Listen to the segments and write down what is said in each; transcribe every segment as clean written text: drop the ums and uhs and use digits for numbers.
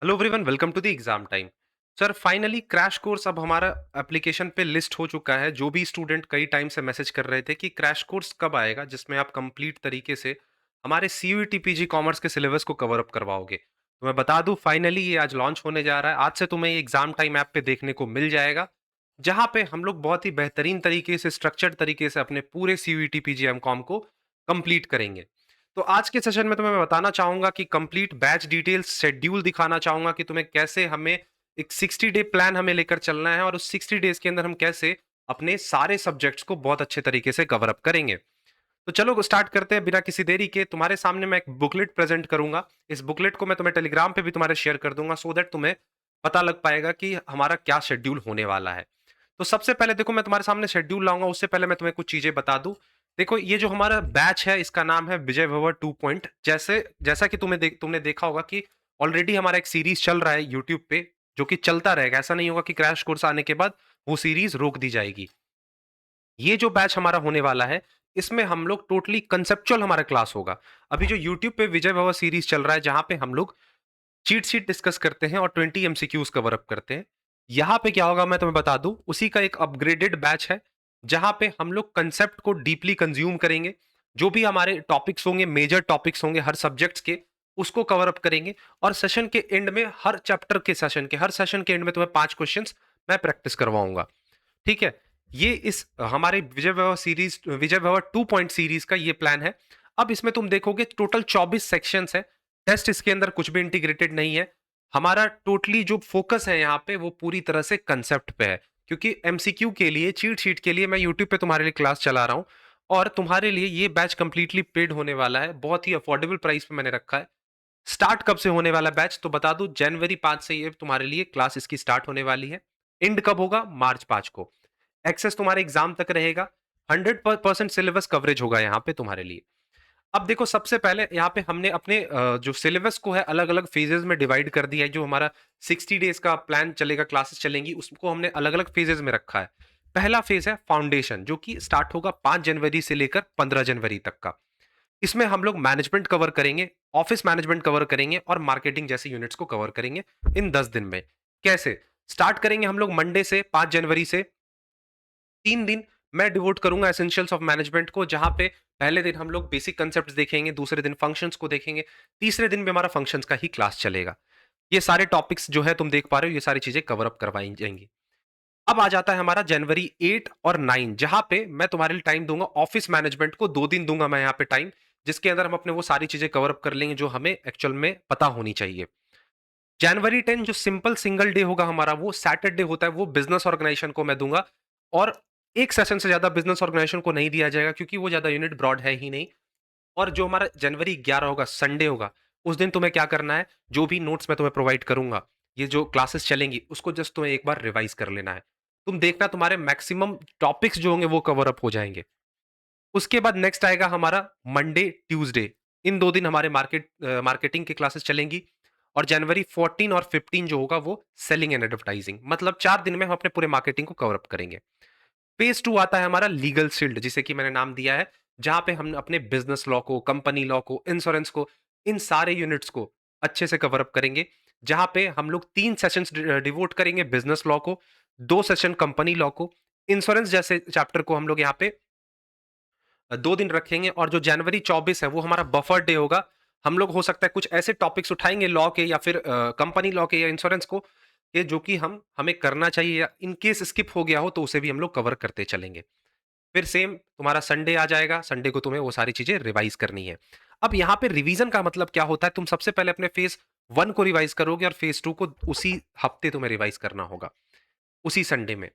Hello everyone, welcome to the exam time. Sir finally crash course अब हमारा application पे list हो चुका है। जो भी स्टूडेंट कई टाइम से मैसेज कर रहे थे कि क्रैश कोर्स कब आएगा जिसमें आप कंप्लीट तरीके से हमारे सीयूईटी पीजी कॉमर्स के सिलेबस को कवर अप करवाओगे। तो मैं बता दूं, फाइनली ये आज लॉन्च होने जा रहा है। आज से तुम्हें ये एग्जाम टाइम ऐप पे देखने को मिल जाएगा, जहां पे हम लोग बहुत ही बेहतरीन तरीके से स्ट्रक्चर्ड तरीके से अपने पूरे सीयूईटी पीजी एमकॉम को कंप्लीट करेंगे। तो आज के सेशन में तुम्हें मैं बताना चाहूंगा कि कंप्लीट बैच डिटेल्स शेड्यूल दिखाना चाहूंगा कि तुम्हें कैसे हमें एक 60 डे प्लान हमें लेकर चलना है और उस 60 डेज के अंदर हम कैसे अपने सारे सब्जेक्ट्स को बहुत अच्छे तरीके से कवर अप करेंगे। तो चलो स्टार्ट करते हैं बिना किसी देरी के। तुम्हारे सामने मैं एक बुकलेट प्रेजेंट करूंगा। इस बुकलेट को मैं तुम्हें टेलीग्राम पे भी तुम्हारे शेयर कर दूंगा, सो दैट तुम्हें पता लग पाएगा कि हमारा क्या शेड्यूल होने वाला है। तो सबसे पहले देखो, मैं तुम्हारे सामने शेड्यूल लाऊंगा, उससे पहले मैं तुम्हें कुछ चीजें बता दूं। देखो, ये जो हमारा बैच है इसका नाम है विजय भवर 2 पॉइंट। जैसा कि तुमने देखा होगा कि ऑलरेडी हमारा एक सीरीज चल रहा है यूट्यूब पे, जो कि चलता रहेगा। ऐसा नहीं होगा कि क्रैश कोर्स आने के बाद वो सीरीज रोक दी जाएगी। ये जो बैच हमारा होने वाला है, इसमें हम लोग टोटली कंसेप्चुअल हमारा क्लास होगा। अभी जो यूट्यूब पे विजय भवर सीरीज चल रहा है, जहां पे हम लोग चीट शीट डिस्कस करते हैं और 20 एमसीक्यूज कवर अप करते हैं, यहां पे क्या होगा मैं तुम्हें बता दूं, उसी का एक अपग्रेडेड बैच है, जहां पे हम लोग कंसेप्ट को डीपली कंज्यूम करेंगे। जो भी हमारे टॉपिक्स होंगे, मेजर टॉपिक्स होंगे हर सब्जेक्ट्स के, उसको कवर अप करेंगे। और सेशन के एंड में, हर चैप्टर के सेशन के, हर सेशन के एंड में तुम्हें 5 क्वेश्चंस मैं प्रैक्टिस करवाऊंगा। ठीक है। ये इस हमारे विजय भव 2 पॉइंट सीरीज का ये प्लान है। अब इसमें तुम देखोगे टोटल 24 सेक्शंस है। टेस्ट इसके अंदर कुछ भी इंटीग्रेटेड नहीं है। हमारा टोटली जो फोकस है यहाँ पे, वो पूरी तरह से कंसेप्ट पे है। क्योंकि एमसीक्यू के लिए, चीट शीट के लिए मैं यूट्यूब पे तुम्हारे लिए क्लास चला रहा हूँ। और तुम्हारे लिए ये बैच कंप्लीटली पेड होने वाला है। बहुत ही अफोर्डेबल प्राइस पे मैंने रखा है। स्टार्ट कब से होने वाला बैच तो बता दूं, जनवरी 5 से ये तुम्हारे लिए क्लास इसकी स्टार्ट होने वाली है। एंड कब होगा? मार्च 5 को। एक्सेस तुम्हारे एग्जाम तक रहेगा। 100% सिलेबस कवरेज होगा यहाँ पे तुम्हारे लिए। अब देखो, सबसे पहले यहाँ पे हमने अपने जो सिलेबस को है अलग अलग फेजेस में डिवाइड कर दिया है। जो हमारा 60 डेज का प्लान चलेगा, क्लासेस चलेंगी, उसको हमने अलग अलग फेजेस में रखा है। पहला फेज है फाउंडेशन, जो कि स्टार्ट होगा 5 जनवरी से लेकर 15 जनवरी तक का। इसमें हम लोग मैनेजमेंट कवर करेंगे, ऑफिस मैनेजमेंट कवर करेंगे और मार्केटिंग जैसे यूनिट्स को कवर करेंगे इन 10 दिन में। कैसे स्टार्ट करेंगे? हम लोग मंडे से 5 जनवरी से 3 दिन मैं डिवोट करूंगा एसेंशियल्स ऑफ मैनेजमेंट को, जहां पे पहले दिन हम लोग बेसिक कंसेप्ट देखेंगे, दूसरे दिन फंक्शंस को देखेंगे, तीसरे दिन भी हमारा फंक्शंस का ही क्लास चलेगा। ये सारे टॉपिक्स जो है तुम देख पा रहे हो, ये सारी चीजें कवर अप करवाई जाएंगी। अब आ जाता है हमारा जनवरी 8 और 9, जहां पे मैं तुम्हारे लिए टाइम दूंगा ऑफिस मैनेजमेंट को। 2 दिन दूंगा मैं यहाँ पे टाइम, जिसके अंदर हम अपने वो सारी चीजें कवर अप कर लेंगे जो हमें एक्चुअल में पता होनी चाहिए। जनवरी 10 जो सिंपल सिंगल डे होगा हमारा, वो सैटरडे होता है, वो बिजनेस ऑर्गेनाइजेशन को मैं दूंगा। और एक सेशन से ज्यादा बिजनेस ऑर्गेनाइजेशन को नहीं दिया जाएगा, क्योंकि वो ज्यादा यूनिट ब्रॉड है ही नहीं। और जो हमारा जनवरी 11 होगा, संडे होगा, उस दिन तुम्हें क्या करना है, जो भी नोट्स मैं तुम्हें प्रोवाइड करूंगा, ये जो क्लासेस चलेंगी, उसको जस्ट तुम्हें एक बार रिवाइज कर लेना है। तुम देखना तुम्हारे मैक्सिमम टॉपिक्स जो होंगे वो कवर अप हो जाएंगे। उसके बाद नेक्स्ट आएगा हमारा मंडे ट्यूसडे। इन 2 दिन हमारे मार्केटिंग की क्लासेस चलेंगी। और जनवरी 14 और 15 जो होगा वो सेलिंग एंड एडवर्टाइजिंग। मतलब 4 दिन में हम अपने पूरे मार्केटिंग को कवर अप करेंगे। फेज 2 आता है हमारा लीगल शील्ड, जिसे कि मैंने नाम दिया है, जहां पे हम अपने बिजनेस लॉ को, कंपनी लॉ को, इंश्योरेंस को, इन सारे यूनिट्स को अच्छे से कवर अप करेंगे। जहां पे हम लोग 3 सेशंस डिवोट करेंगे बिजनेस लॉ को, 2 सेशन कंपनी लॉ को, इंश्योरेंस जैसे चैप्टर को हम लोग यहाँ पे 2 दिन रखेंगे। और जो जनवरी 24 है वो हमारा बफर डे होगा। हम लोग हो सकता है कुछ ऐसे टॉपिक्स उठाएंगे लॉ के, या फिर कंपनी लॉ के, या इंश्योरेंस को, कि जो कि हमें करना चाहिए, या इन केस स्किप हो गया हो तो उसे भी हम लोग कवर करते चलेंगे। फिर सेम तुम्हारा संडे आ जाएगा। संडे को तुम्हें वो सारी चीजें रिवाइज करनी है। अब यहाँ पे रिवीजन का मतलब क्या होता है? तुम सबसे पहले अपने फेज 1 को रिवाइज करोगे, और फेज 2 को उसी हफ्ते तुम्हें रिवाइज करना होगा, उसी संडे में।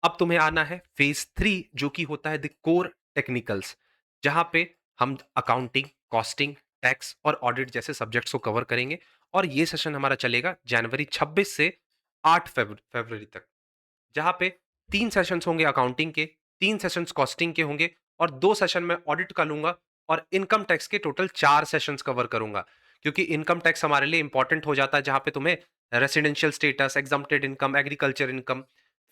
अब तुम्हें आना है फेज 3, जो कि होता है द कोर टेक्निकल्स, जहां पे हम अकाउंटिंग, कॉस्टिंग, टैक्स और ऑडिट जैसे सब्जेक्ट्स को कवर करेंगे। और ये सेशन हमारा चलेगा जनवरी 26 से 8 फरवरी तक, जहां पे 3 सेशंस होंगे अकाउंटिंग के, 3 सेशंस कॉस्टिंग के होंगे, और 2 सेशन में ऑडिट का लूंगा। और इनकम टैक्स के टोटल 4 सेशंस कवर करूंगा, क्योंकि इनकम टैक्स हमारे लिए इंपॉर्टेंट हो जाता है, जहां पे तुम्हें residential status, exempted income, agriculture income,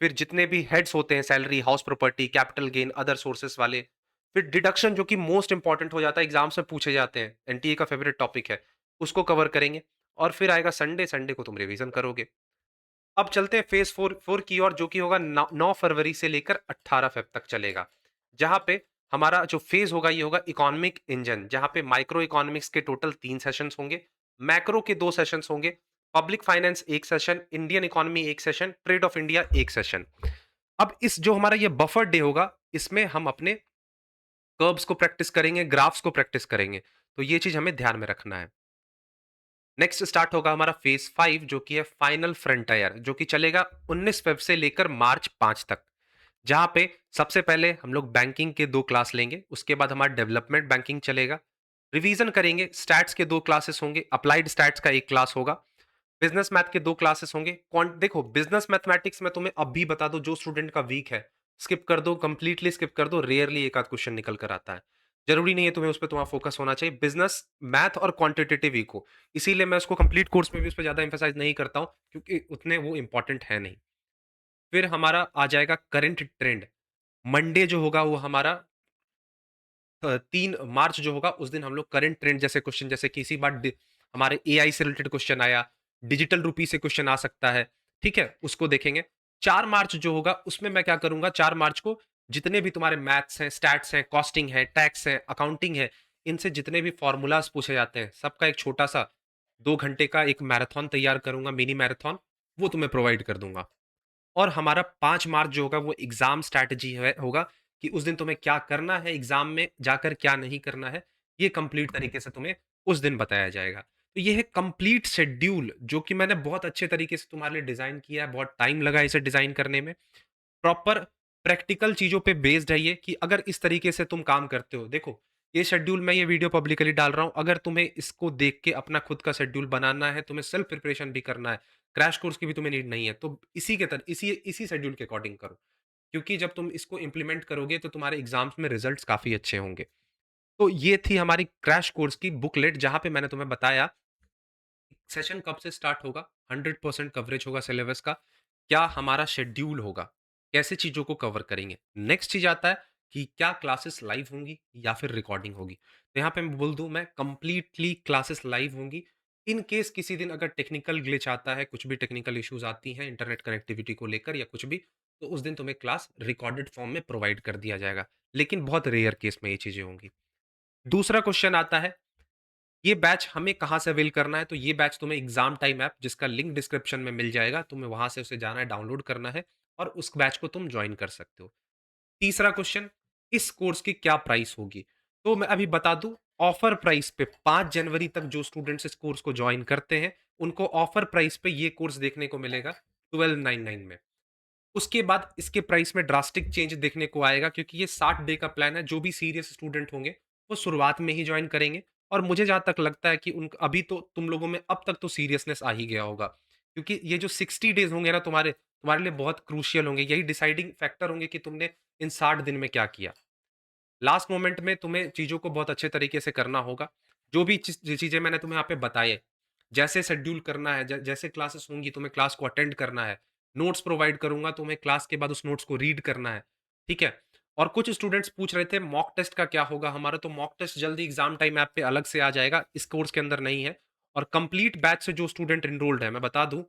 फिर जितने भी हेड्स होते हैं, salary, house property, capital gain, other sources वाले, फिर डिडक्शन, जो कि मोस्ट इंपॉर्टेंट हो जाता है, एग्जाम्स में पूछे जाते हैं, एनटीए का फेवरेट टॉपिक है, उसको कवर करेंगे। और फिर आएगा संडे, संडे को तुम रिवीजन करोगे। अब चलते हैं फेज़ 4 की ओर, जो कि होगा 9 फरवरी से लेकर 18 फ़ेब तक चलेगा। जहाँ पे हमारा जो फेज़ होगा ये होगा इकोनॉमिक इंजन, जहाँ पे माइक्रो इकोनॉमिक्स के टोटल 3 सेशंस होंगे, मैक्रो के 2 सेशंस होंगे, public finance 1 session, Indian economy 1 session, trade off India 1 session. अब इस जो हमारा ये बफर डे होगा, इसमें हम अपने कर्व्स को प्रैक्टिस करेंगे, ग्राफ्स को प्रैक्टिस करेंगे। तो ये चीज़ हमें ध्यान में रखना है। नेक्स्ट स्टार्ट होगा हमारा फेज 5, जो कि है फाइनल फ्रंटियर, जो कि चलेगा 19 फेब से लेकर मार्च 5 तक। जहां पे सबसे पहले हम लोग बैंकिंग के 2 क्लास लेंगे, उसके बाद हमारा डेवलपमेंट बैंकिंग चलेगा, रिवीजन करेंगे, स्टैट्स के 2 क्लासेस होंगे, अप्लाइड स्टैट्स का 1 क्लास होगा, बिजनेस मैथ के 2 क्लासेस होंगे। देखो, बिजनेस मैथमेटिक्स में तुम्हें अब भी बता दो, जो स्टूडेंट का वीक है स्किप कर दो, कंप्लीटली स्किप कर दो, रेयरली एक आध क्वेश्चन निकल कर आता है। जरूरी नहीं है तुम्हें उस पर तुम्हारा फोकस होना चाहिए, बिजनेस मैथ और क्वांटिटेटिव इको। इसीलिए मैं उसको कंप्लीट कोर्स में भी उस पर ज्यादा एम्फेसाइज नहीं करता हूं, क्योंकि उतने वो इंपॉर्टेंट है नहीं। फिर हमारा आ जाएगा करंट ट्रेंड। मंडे जो होगा वो हमारा 3 मार्च जो होगा, उस दिन हम लोग करंट ट्रेंड जैसे क्वेश्चन, जैसे कि इसी बार हमारे एआई से रिलेटेड क्वेश्चन आया, डिजिटल रूपी से क्वेश्चन आ सकता है, ठीक है, उसको देखेंगे। 4 मार्च जो होगा उसमें मैं क्या करूंगा, 4 मार्च को जितने भी तुम्हारे मैथ्स हैं, स्टैट्स हैं, कॉस्टिंग है, टैक्स है, अकाउंटिंग है, इनसे जितने भी फॉर्मूलाज पूछे जाते हैं, सबका एक छोटा सा 2 घंटे का एक मैराथन तैयार करूंगा, मिनी मैराथन, वो तुम्हें प्रोवाइड कर दूंगा। और हमारा 5 मार्च जो होगा वो एग्जाम स्ट्रैटेजी है होगा, कि उस दिन तुम्हें क्या करना है, एग्जाम में जाकर क्या नहीं करना है, ये कंप्लीट तरीके से तुम्हें उस दिन बताया जाएगा। तो ये है कंप्लीट शेड्यूल, जो कि मैंने बहुत अच्छे तरीके से तुम्हारे लिए डिजाइन किया है, बहुत टाइम लगा इसे डिजाइन करने में। प्रॉपर प्रैक्टिकल चीजों पे बेस्ड है ये, कि अगर इस तरीके से तुम काम करते हो, देखो, ये शेड्यूल मैं ये वीडियो पब्लिकली डाल रहा हूं, अगर तुम्हें इसको देख के अपना खुद का शेड्यूल बनाना है, तुम्हें सेल्फ प्रिपरेशन भी करना है, क्रैश कोर्स की भी तुम्हें नीड नहीं है, तो इसी के तरह इसी इसी शेड्यूल के अकॉर्डिंग करो। क्योंकि जब तुम इसको इंप्लीमेंट करोगे तो तुम्हारे एग्जाम्स में रिजल्ट्स काफी अच्छे होंगे। तो ये थी हमारी क्रैश कोर्स की बुकलेट, जहां पे मैंने तुम्हें बताया सेशन कब से स्टार्ट होगा, 100% कवरेज होगा सिलेबस का, क्या हमारा शेड्यूल होगा, कैसे चीज़ों को कवर करेंगे। नेक्स्ट चीज़ आता है कि क्या क्लासेस लाइव होंगी या फिर रिकॉर्डिंग होगी। तो यहाँ पे मैं बोल दूँ, मैं कंप्लीटली क्लासेस लाइव होंगी। इन केस किसी दिन अगर टेक्निकल ग्लिच आता है, कुछ भी टेक्निकल इश्यूज़ आती हैं इंटरनेट कनेक्टिविटी को लेकर या कुछ भी, तो उस दिन तुम्हें क्लास रिकॉर्डेड फॉर्म में प्रोवाइड कर दिया जाएगा। लेकिन बहुत रेयर केस में ये चीज़ें होंगी। दूसरा क्वेश्चन आता है, ये बैच हमें कहाँ से अवेल करना है? तो ये बैच तुम्हें एग्जाम टाइम ऐप, जिसका लिंक डिस्क्रिप्शन में मिल जाएगा, तुम्हें वहां से उसे जाना है, डाउनलोड करना है और उस बैच को तुम ज्वाइन कर सकते हो। तीसरा क्वेश्चन, इस कोर्स की क्या प्राइस होगी? तो मैं अभी बता दूं, ऑफर प्राइस पे 5 जनवरी तक जो स्टूडेंट्स इस कोर्स को ज्वाइन करते हैं, उनको ऑफर प्राइस पे ये कोर्स देखने को मिलेगा 1299 में। उसके बाद इसके प्राइस में ड्रास्टिक चेंज देखने को आएगा, क्योंकि ये 60 डे का प्लान है। जो भी सीरियस स्टूडेंट होंगे वो शुरुआत में ही ज्वाइन करेंगे, और मुझे जहां तक लगता है कि उन अभी तो तुम लोगों में अब तक तो सीरियसनेस आ ही गया होगा, क्योंकि ये जो 60 डेज होंगे ना, तुम्हारे तुम्हारे लिए बहुत क्रूशियल होंगे, यही डिसाइडिंग फैक्टर होंगे कि तुमने इन 60 दिन में क्या किया। लास्ट मोमेंट में तुम्हें चीज़ों को बहुत अच्छे तरीके से करना होगा। जो भी चीज़ें मैंने तुम्हें यहाँ पे बताई है, जैसे शेड्यूल करना है, जैसे क्लासेस होंगी, तुम्हें क्लास को अटेंड करना है, नोट्स प्रोवाइड करूँगा, तुम्हें क्लास के बाद उस नोट्स को रीड करना है, ठीक है? और कुछ स्टूडेंट्स पूछ रहे थे मॉक टेस्ट का क्या होगा हमारा, तो मॉक टेस्ट जल्दी एग्ज़ाम टाइम ऐप पे अलग से आ जाएगा, इस कोर्स के अंदर नहीं है। और कंप्लीट बैच से जो स्टूडेंट एनरोल्ड है, मैं बता दूँ,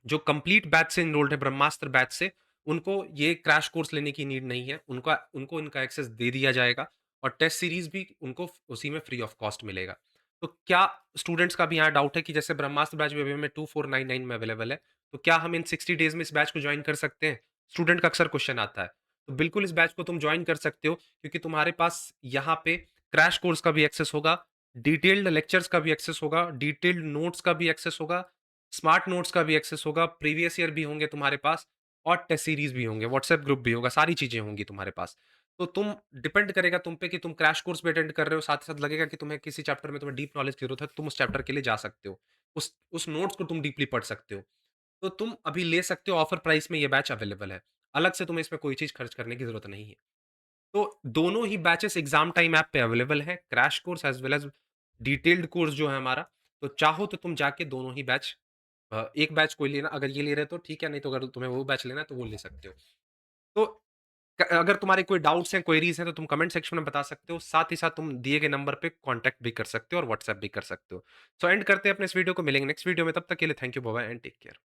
जो कंप्लीट बैच से एनरोल्ड है ब्रह्मास्त्र बैच से, उनको ये क्रैश कोर्स लेने की नीड नहीं है। उनका उनको इनका एक्सेस दे दिया जाएगा, और टेस्ट सीरीज भी उनको उसी में फ्री ऑफ कॉस्ट मिलेगा। तो क्या स्टूडेंट्स का भी यहाँ डाउट है कि जैसे ब्रह्मास्त्र बैच में अभी हमें 2499 में अवेलेबल है, तो क्या हम इन 60 डेज में इस बैच को ज्वाइन कर सकते हैं? स्टूडेंट का अक्सर क्वेश्चन आता है। तो बिल्कुल इस बैच को तुम ज्वाइन कर सकते हो, क्योंकि तुम्हारे पास यहाँ पे क्रैश कोर्स का भी एक्सेस होगा, डिटेल्ड लेक्चर्स का भी एक्सेस होगा, डिटेल्ड नोट्स का भी एक्सेस होगा, स्मार्ट नोट्स का भी एक्सेस होगा, प्रीवियस ईयर भी होंगे तुम्हारे पास, और टेस्ट सीरीज भी होंगे, व्हाट्सएप ग्रुप भी होगा, सारी चीज़ें होंगी तुम्हारे पास। तो तुम डिपेंड करेगा तुम पे कि तुम क्रैश कोर्स भी अटेंड कर रहे हो, साथ ही साथ लगेगा कि तुम्हें किसी चैप्टर में तुम्हें डीप नॉलेज की ज़रूरत है, तुम उस चैप्टर के लिए जा सकते हो। उस नोट्स को तुम डीपली पढ़ सकते हो। तो तुम अभी ले सकते हो, ऑफर प्राइस में ये बैच अवेलेबल है। अलग से तुम्हें इसमें कोई चीज़ खर्च करने की ज़रूरत नहीं है। तो दोनों ही बैचेस एग्ज़ाम टाइम ऐप पे अवेलेबल हैं, crash course as well as detailed course जो है हमारा। तो चाहो तो तुम जाके दोनों ही बैच, एक बैच कोई लेना, अगर ये ले रहे हो तो ठीक है, नहीं तो अगर तुम्हें वो बैच लेना है तो वो ले सकते हो। तो अगर तुम्हारे कोई डाउट्स हैं, क्वेरीज़ हैं, तो तुम कमेंट सेक्शन में बता सकते हो। साथ ही साथ तुम दिए गए नंबर पे कॉन्टैक्ट भी कर सकते हो और व्हाट्सएप भी कर सकते हो। सो एंड करते हैं अपने इस वीडियो को, मिलेंगे नेक्स्ट वीडियो में, तब तक के लिए thank you, bye bye and take care.